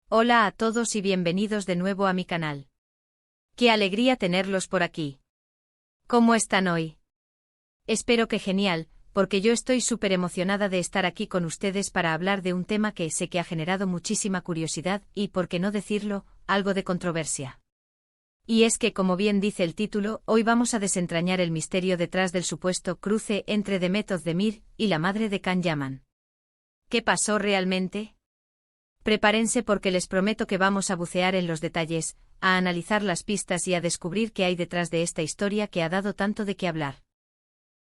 Hola a todos y bienvenidos de nuevo a mi canal. Qué alegría tenerlos por aquí. ¿Cómo están hoy? Espero que genial, porque yo estoy súper emocionada de estar aquí con ustedes para hablar de un tema que sé que ha generado muchísima curiosidad y, por qué no decirlo, algo de controversia. Y es que, como bien dice el título, hoy vamos a desentrañar el misterio detrás del supuesto cruce entre Demet Özdemir y la madre de Can Yaman. ¿Qué pasó realmente? Prepárense porque les prometo que vamos a bucear en los detalles, a analizar las pistas y a descubrir qué hay detrás de esta historia que ha dado tanto de qué hablar.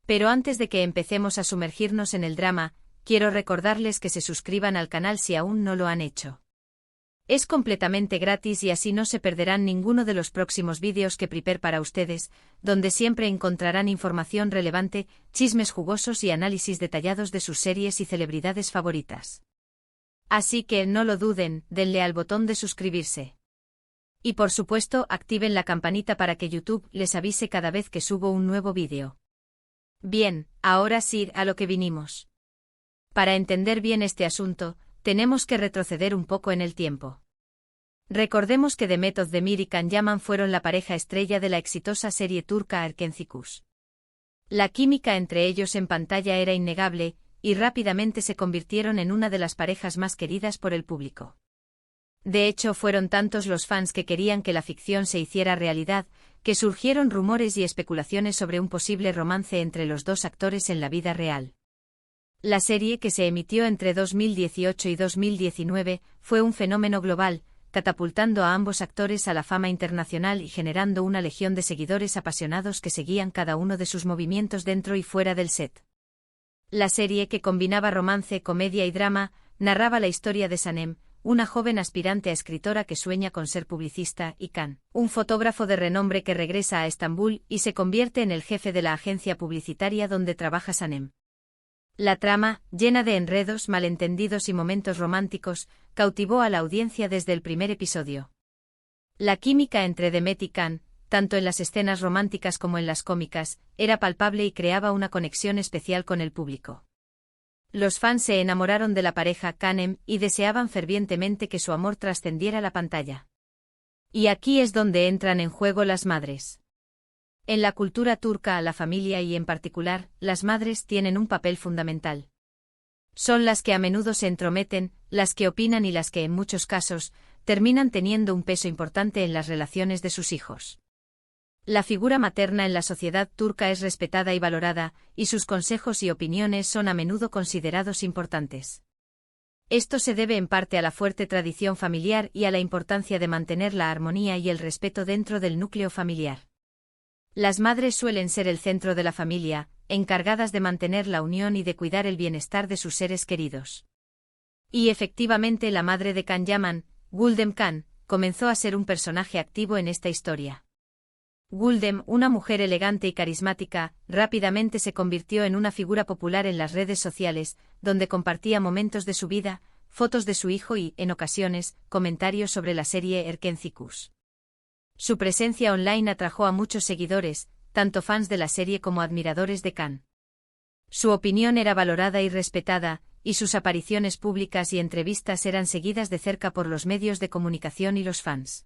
Pero antes de que empecemos a sumergirnos en el drama, quiero recordarles que se suscriban al canal si aún no lo han hecho. Es completamente gratis y así no se perderán ninguno de los próximos vídeos que preparo para ustedes, donde siempre encontrarán información relevante, chismes jugosos y análisis detallados de sus series y celebridades favoritas. Así que no lo duden, denle al botón de suscribirse. Y por supuesto, activen la campanita para que YouTube les avise cada vez que subo un nuevo vídeo. Bien, ahora sí, a lo que vinimos. Para entender bien este asunto, tenemos que retroceder un poco en el tiempo. Recordemos que Demet Özdemir y Can Yaman fueron la pareja estrella de la exitosa serie turca Erkencikus. La química entre ellos en pantalla era innegable, y rápidamente se convirtieron en una de las parejas más queridas por el público. De hecho, fueron tantos los fans que querían que la ficción se hiciera realidad, que surgieron rumores y especulaciones sobre un posible romance entre los dos actores en la vida real. La serie, que se emitió entre 2018 y 2019, fue un fenómeno global, catapultando a ambos actores a la fama internacional y generando una legión de seguidores apasionados que seguían cada uno de sus movimientos dentro y fuera del set. La serie, que combinaba romance, comedia y drama, narraba la historia de Sanem, una joven aspirante a escritora que sueña con ser publicista, y Can, un fotógrafo de renombre que regresa a Estambul y se convierte en el jefe de la agencia publicitaria donde trabaja Sanem. La trama, llena de enredos, malentendidos y momentos románticos, cautivó a la audiencia desde el primer episodio. La química entre Demet y Can, tanto en las escenas románticas como en las cómicas, era palpable y creaba una conexión especial con el público. Los fans se enamoraron de la pareja Canem y deseaban fervientemente que su amor trascendiera la pantalla. Y aquí es donde entran en juego las madres. En la cultura turca, la familia y en particular, las madres tienen un papel fundamental. Son las que a menudo se entrometen, las que opinan y las que en muchos casos, terminan teniendo un peso importante en las relaciones de sus hijos. La figura materna en la sociedad turca es respetada y valorada, y sus consejos y opiniones son a menudo considerados importantes. Esto se debe en parte a la fuerte tradición familiar y a la importancia de mantener la armonía y el respeto dentro del núcleo familiar. Las madres suelen ser el centro de la familia, encargadas de mantener la unión y de cuidar el bienestar de sus seres queridos. Y efectivamente la madre de Can Yaman, Gulden Can, comenzó a ser un personaje activo en esta historia. Gulden, una mujer elegante y carismática, rápidamente se convirtió en una figura popular en las redes sociales, donde compartía momentos de su vida, fotos de su hijo y, en ocasiones, comentarios sobre la serie Erkencikus. Su presencia online atrajo a muchos seguidores, tanto fans de la serie como admiradores de Can. Su opinión era valorada y respetada, y sus apariciones públicas y entrevistas eran seguidas de cerca por los medios de comunicación y los fans.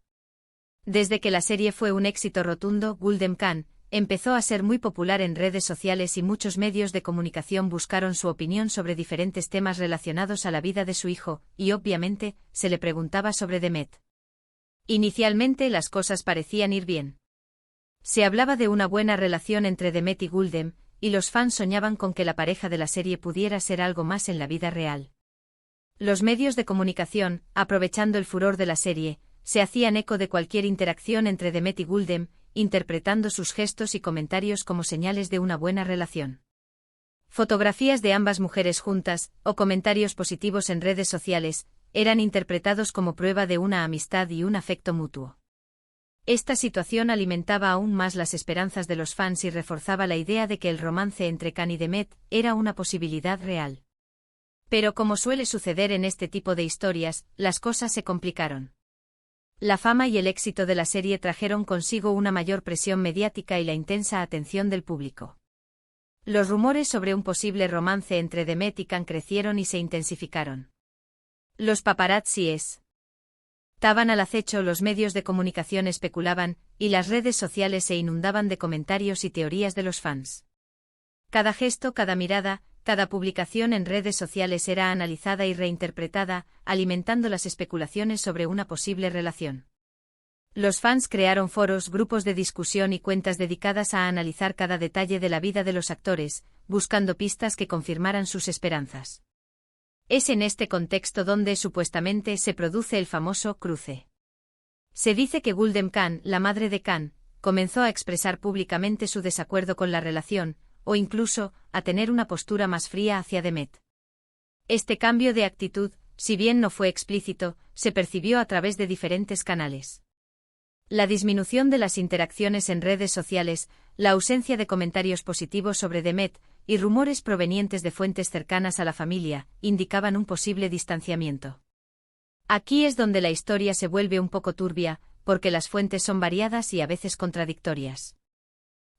Desde que la serie fue un éxito rotundo, Gulden Can empezó a ser muy popular en redes sociales y muchos medios de comunicación buscaron su opinión sobre diferentes temas relacionados a la vida de su hijo, y obviamente, se le preguntaba sobre Demet. Inicialmente las cosas parecían ir bien. Se hablaba de una buena relación entre Demet y Gulden, y los fans soñaban con que la pareja de la serie pudiera ser algo más en la vida real. Los medios de comunicación, aprovechando el furor de la serie, se hacían eco de cualquier interacción entre Demet y Gulden, interpretando sus gestos y comentarios como señales de una buena relación. Fotografías de ambas mujeres juntas, o comentarios positivos en redes sociales, eran interpretados como prueba de una amistad y un afecto mutuo. Esta situación alimentaba aún más las esperanzas de los fans y reforzaba la idea de que el romance entre Can y Demet era una posibilidad real. Pero como suele suceder en este tipo de historias, las cosas se complicaron. La fama y el éxito de la serie trajeron consigo una mayor presión mediática y la intensa atención del público. Los rumores sobre un posible romance entre Demet y Can crecieron y se intensificaron. Los paparazzis Estaban al acecho, los medios de comunicación especulaban, y las redes sociales se inundaban de comentarios y teorías de los fans. Cada gesto, cada mirada, cada publicación en redes sociales era analizada y reinterpretada, alimentando las especulaciones sobre una posible relación. Los fans crearon foros, grupos de discusión y cuentas dedicadas a analizar cada detalle de la vida de los actores, buscando pistas que confirmaran sus esperanzas. Es en este contexto donde supuestamente se produce el famoso cruce. Se dice que Gulden Khan, la madre de Khan, comenzó a expresar públicamente su desacuerdo con la relación, o incluso a tener una postura más fría hacia Demet. Este cambio de actitud, si bien no fue explícito, se percibió a través de diferentes canales. La disminución de las interacciones en redes sociales, la ausencia de comentarios positivos sobre Demet, y rumores provenientes de fuentes cercanas a la familia, indicaban un posible distanciamiento. Aquí es donde la historia se vuelve un poco turbia, porque las fuentes son variadas y a veces contradictorias.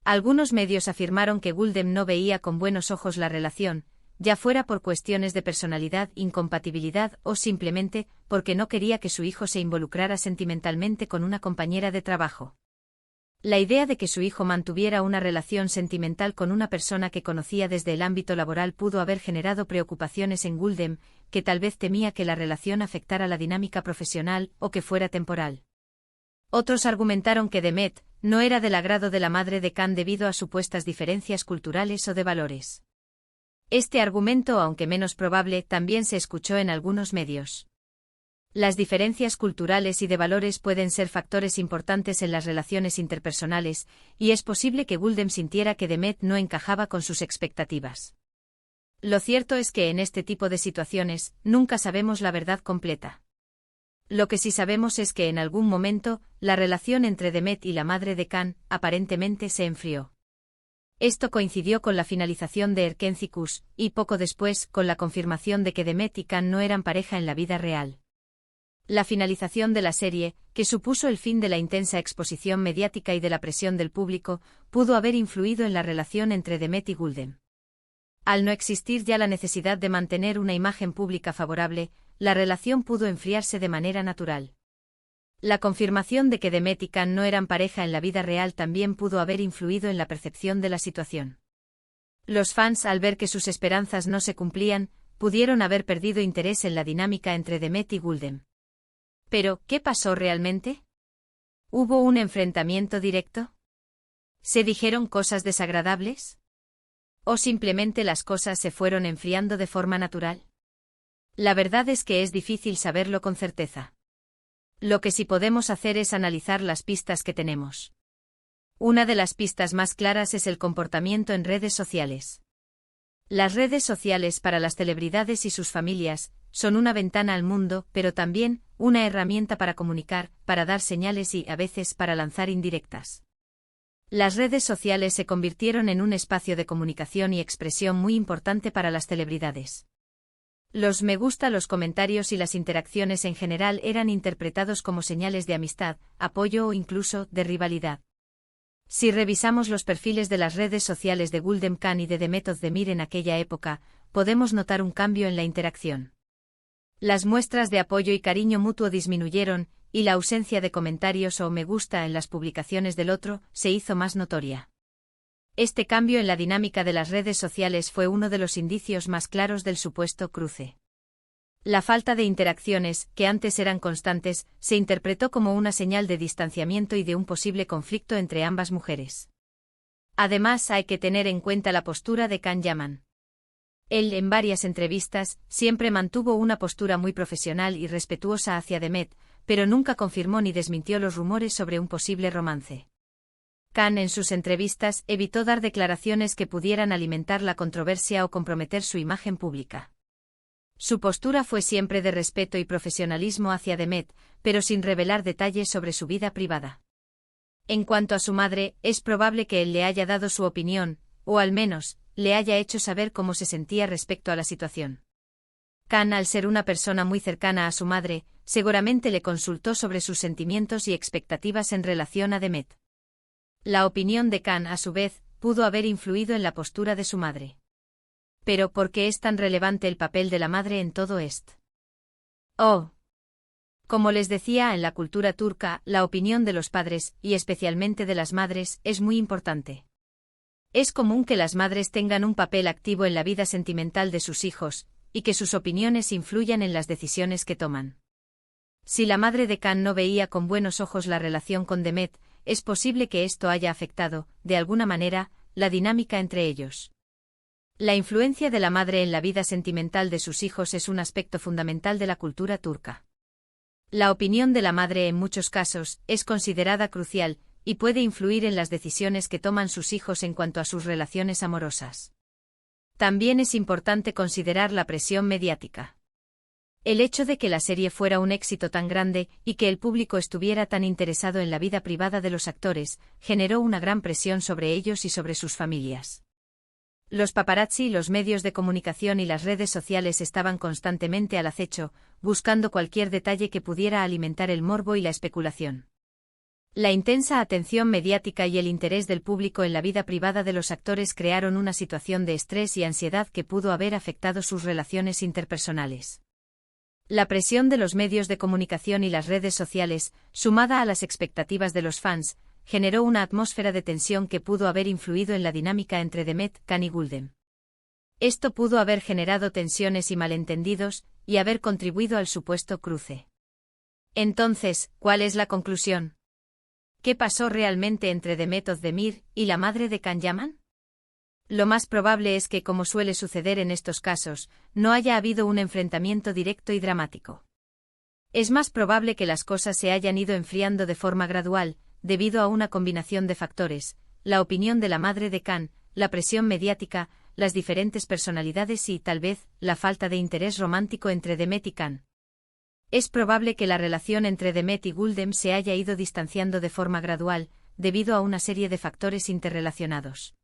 Algunos medios afirmaron que Gulden no veía con buenos ojos la relación, ya fuera por cuestiones de personalidad, incompatibilidad o simplemente porque no quería que su hijo se involucrara sentimentalmente con una compañera de trabajo. La idea de que su hijo mantuviera una relación sentimental con una persona que conocía desde el ámbito laboral pudo haber generado preocupaciones en Gulden, que tal vez temía que la relación afectara la dinámica profesional o que fuera temporal. Otros argumentaron que Demet no era del agrado de la madre de Khan debido a supuestas diferencias culturales o de valores. Este argumento, aunque menos probable, también se escuchó en algunos medios. Las diferencias culturales y de valores pueden ser factores importantes en las relaciones interpersonales, y es posible que Gulden sintiera que Demet no encajaba con sus expectativas. Lo cierto es que en este tipo de situaciones, nunca sabemos la verdad completa. Lo que sí sabemos es que en algún momento, la relación entre Demet y la madre de Khan, aparentemente se enfrió. Esto coincidió con la finalización de Erkencicus, y poco después, con la confirmación de que Demet y Khan no eran pareja en la vida real. La finalización de la serie, que supuso el fin de la intensa exposición mediática y de la presión del público, pudo haber influido en la relación entre Demet y Gulden. Al no existir ya la necesidad de mantener una imagen pública favorable, la relación pudo enfriarse de manera natural. La confirmación de que Demet y Khan no eran pareja en la vida real también pudo haber influido en la percepción de la situación. Los fans, al ver que sus esperanzas no se cumplían, pudieron haber perdido interés en la dinámica entre Demet y Gulden. Pero, ¿qué pasó realmente? ¿Hubo un enfrentamiento directo? ¿Se dijeron cosas desagradables? ¿O simplemente las cosas se fueron enfriando de forma natural? La verdad es que es difícil saberlo con certeza. Lo que sí podemos hacer es analizar las pistas que tenemos. Una de las pistas más claras es el comportamiento en redes sociales. Las redes sociales para las celebridades y sus familias son una ventana al mundo, pero también una herramienta para comunicar, para dar señales y, a veces, para lanzar indirectas. Las redes sociales se convirtieron en un espacio de comunicación y expresión muy importante para las celebridades. Los me gusta, los comentarios y las interacciones en general eran interpretados como señales de amistad, apoyo o incluso de rivalidad. Si revisamos los perfiles de las redes sociales de Gulden Khan y de Demet Özdemir en aquella época, podemos notar un cambio en la interacción. Las muestras de apoyo y cariño mutuo disminuyeron, y la ausencia de comentarios o me gusta en las publicaciones del otro se hizo más notoria. Este cambio en la dinámica de las redes sociales fue uno de los indicios más claros del supuesto cruce. La falta de interacciones, que antes eran constantes, se interpretó como una señal de distanciamiento y de un posible conflicto entre ambas mujeres. Además, hay que tener en cuenta la postura de Khan Yaman. Él, en varias entrevistas, siempre mantuvo una postura muy profesional y respetuosa hacia Demet, pero nunca confirmó ni desmintió los rumores sobre un posible romance. Khan, en sus entrevistas, evitó dar declaraciones que pudieran alimentar la controversia o comprometer su imagen pública. Su postura fue siempre de respeto y profesionalismo hacia Demet, pero sin revelar detalles sobre su vida privada. En cuanto a su madre, es probable que él le haya dado su opinión, o al menos, le haya hecho saber cómo se sentía respecto a la situación. Khan, al ser una persona muy cercana a su madre, seguramente le consultó sobre sus sentimientos y expectativas en relación a Demet. La opinión de Khan, a su vez, pudo haber influido en la postura de su madre. Pero, ¿por qué es tan relevante el papel de la madre en todo esto? Oh. Como les decía, en la cultura turca, la opinión de los padres, y especialmente de las madres, es muy importante. Es común que las madres tengan un papel activo en la vida sentimental de sus hijos, y que sus opiniones influyan en las decisiones que toman. Si la madre de Can no veía con buenos ojos la relación con Demet, es posible que esto haya afectado, de alguna manera, la dinámica entre ellos. La influencia de la madre en la vida sentimental de sus hijos es un aspecto fundamental de la cultura turca. La opinión de la madre en muchos casos es considerada crucial y puede influir en las decisiones que toman sus hijos en cuanto a sus relaciones amorosas. También es importante considerar la presión mediática. El hecho de que la serie fuera un éxito tan grande y que el público estuviera tan interesado en la vida privada de los actores, generó una gran presión sobre ellos y sobre sus familias. Los paparazzi, los medios de comunicación y las redes sociales estaban constantemente al acecho, buscando cualquier detalle que pudiera alimentar el morbo y la especulación. La intensa atención mediática y el interés del público en la vida privada de los actores crearon una situación de estrés y ansiedad que pudo haber afectado sus relaciones interpersonales. La presión de los medios de comunicación y las redes sociales, sumada a las expectativas de los fans, generó una atmósfera de tensión que pudo haber influido en la dinámica entre Demet, Can y Guldem. Esto pudo haber generado tensiones y malentendidos, y haber contribuido al supuesto cruce. Entonces, ¿cuál es la conclusión? ¿Qué pasó realmente entre Demet Özdemir y la madre de Can Yaman? Lo más probable es que, como suele suceder en estos casos, no haya habido un enfrentamiento directo y dramático. Es más probable que las cosas se hayan ido enfriando de forma gradual, debido a una combinación de factores: la opinión de la madre de Can, la presión mediática, las diferentes personalidades y, tal vez, la falta de interés romántico entre Demet y Can. Es probable que la relación entre Demet y Guldem se haya ido distanciando de forma gradual, debido a una serie de factores interrelacionados.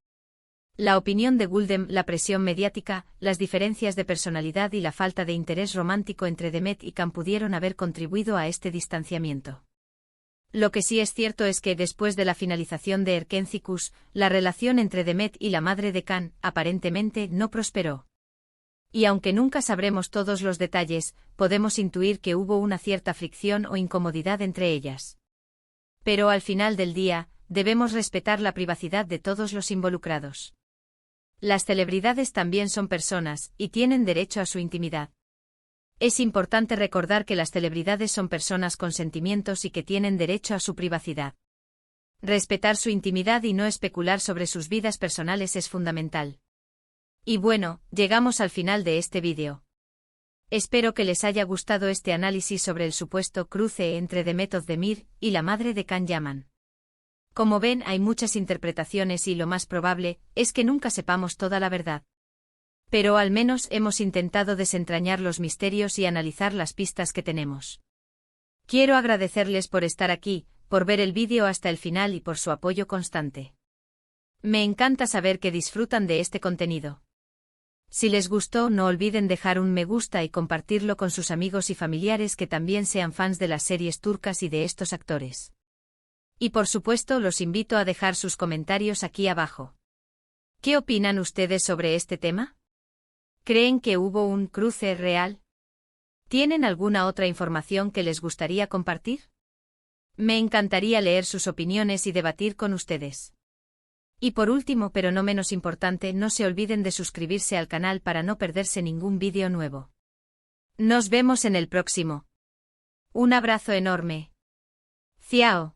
La opinión de Guldem, la presión mediática, las diferencias de personalidad y la falta de interés romántico entre Demet y Can pudieron haber contribuido a este distanciamiento. Lo que sí es cierto es que, después de la finalización de Erkencikus, la relación entre Demet y la madre de Can, aparentemente, no prosperó. Y aunque nunca sabremos todos los detalles, podemos intuir que hubo una cierta fricción o incomodidad entre ellas. Pero al final del día, debemos respetar la privacidad de todos los involucrados. Las celebridades también son personas, y tienen derecho a su intimidad. Es importante recordar que las celebridades son personas con sentimientos y que tienen derecho a su privacidad. Respetar su intimidad y no especular sobre sus vidas personales es fundamental. Y bueno, llegamos al final de este vídeo. Espero que les haya gustado este análisis sobre el supuesto cruce entre Demet Özdemir y la madre de Can Yaman. Como ven, hay muchas interpretaciones y lo más probable es que nunca sepamos toda la verdad. Pero al menos hemos intentado desentrañar los misterios y analizar las pistas que tenemos. Quiero agradecerles por estar aquí, por ver el vídeo hasta el final y por su apoyo constante. Me encanta saber que disfrutan de este contenido. Si les gustó, no olviden dejar un me gusta y compartirlo con sus amigos y familiares que también sean fans de las series turcas y de estos actores. Y por supuesto, los invito a dejar sus comentarios aquí abajo. ¿Qué opinan ustedes sobre este tema? ¿Creen que hubo un cruce real? ¿Tienen alguna otra información que les gustaría compartir? Me encantaría leer sus opiniones y debatir con ustedes. Y por último, pero no menos importante, no se olviden de suscribirse al canal para no perderse ningún vídeo nuevo. Nos vemos en el próximo. Un abrazo enorme. Ciao.